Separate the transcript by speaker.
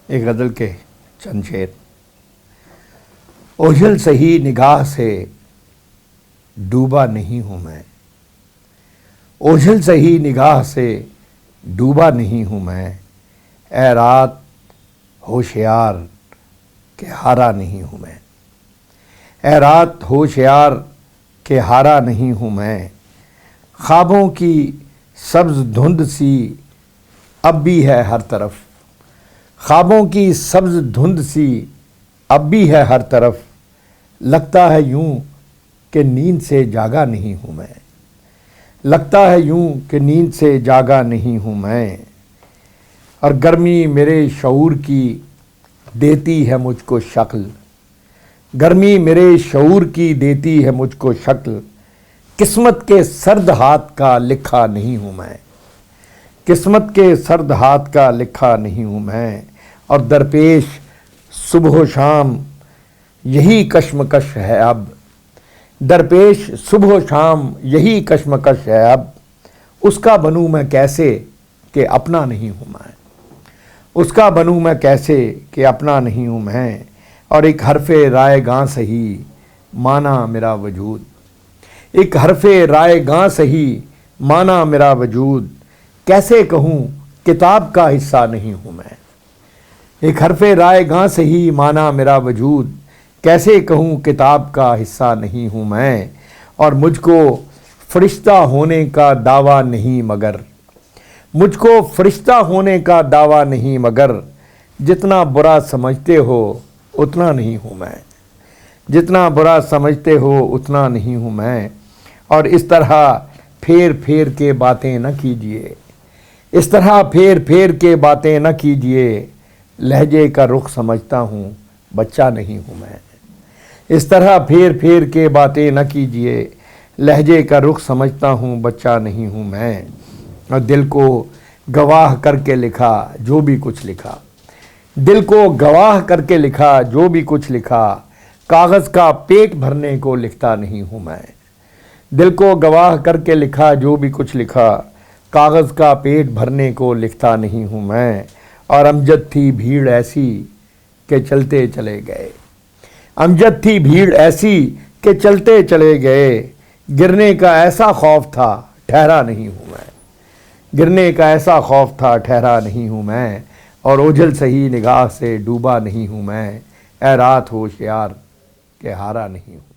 Speaker 1: एक गज़ल के चंद शेर। ओझल सही निगाह से डूबा नहीं हूँ मैं, ओझल सही निगाह से डूबा नहीं हूँ मैं। ऐ रात होशियार के हारा नहीं हूँ मैं, ऐ रात होशियार के हारा नहीं हूँ मैं। ख्वाबों की सब्ज़ धुंध सी अब भी है हर तरफ, ख्वाबों की सब्ज़ धुंध सी अब भी है हर तरफ। लगता है यूं कि नींद से जागा नहीं हूँ मैं, लगता है यूं कि नींद से जागा नहीं हूँ मैं। और गर्मी मेरे शऊर की देती है मुझको शक्ल, गर्मी मेरे शऊर की देती है मुझको शक्ल। किस्मत के सर्द हाथ का लिखा नहीं हूँ मैं, किस्मत के सर्द हाथ का लिखा नहीं हूँ मैं। और दरपेश सुबह शाम यही कश्मकश है अब, दरपेश सुबह शाम यही कश्मकश है अब। उसका बनूं मैं कैसे कि अपना नहीं हूँ मैं, उसका बनूं मैं कैसे कि अपना नहीं हूँ मैं। और एक हरफ़े राय गां सही माना मेरा वजूद, एक हरफ़े राय गां सही माना मेरा वजूद। कैसे कहूँ किताब का हिस्सा नहीं हूँ मैं, एक हरफ़े राय गां सही माना मेरा वजूद। कैसे कहूँ किताब का हिस्सा नहीं हूँ मैं। और मुझको फरिश्ता होने का दावा नहीं मगर, मुझको फरिश्ता होने का दावा नहीं मगर। जितना बुरा समझते हो उतना नहीं हूँ मैं, जितना बुरा समझते हो उतना नहीं हूँ मैं। और इस तरह फेर फेर के बातें न कीजिए, इस तरह फेर फेर के बातें न कीजिए। लहजे का रुख समझता हूँ बच्चा नहीं हूँ मैं, इस तरह फेर फेर के बातें न कीजिए। लहजे का रुख समझता हूँ बच्चा नहीं हूँ मैं। और दिल को गवाह करके लिखा जो भी कुछ लिखा, दिल को गवाह करके लिखा जो भी कुछ लिखा। कागज़ का पेट भरने को लिखता नहीं हूँ मैं, दिल को गवाह करके लिखा जो भी कुछ लिखा। कागज़ का पेट भरने को लिखता नहीं हूँ मैं। और अमजद थी भीड़ ऐसी कि चलते चले गए, अमजद थी भीड़ ऐसी कि चलते चले गए। गिरने का ऐसा खौफ था ठहरा नहीं हूँ मैं, गिरने का ऐसा खौफ था ठहरा नहीं हूँ मैं। और ओझल सही निगाह से डूबा नहीं हूँ मैं। ऐ रात होशियार के हारा नहीं हूँ।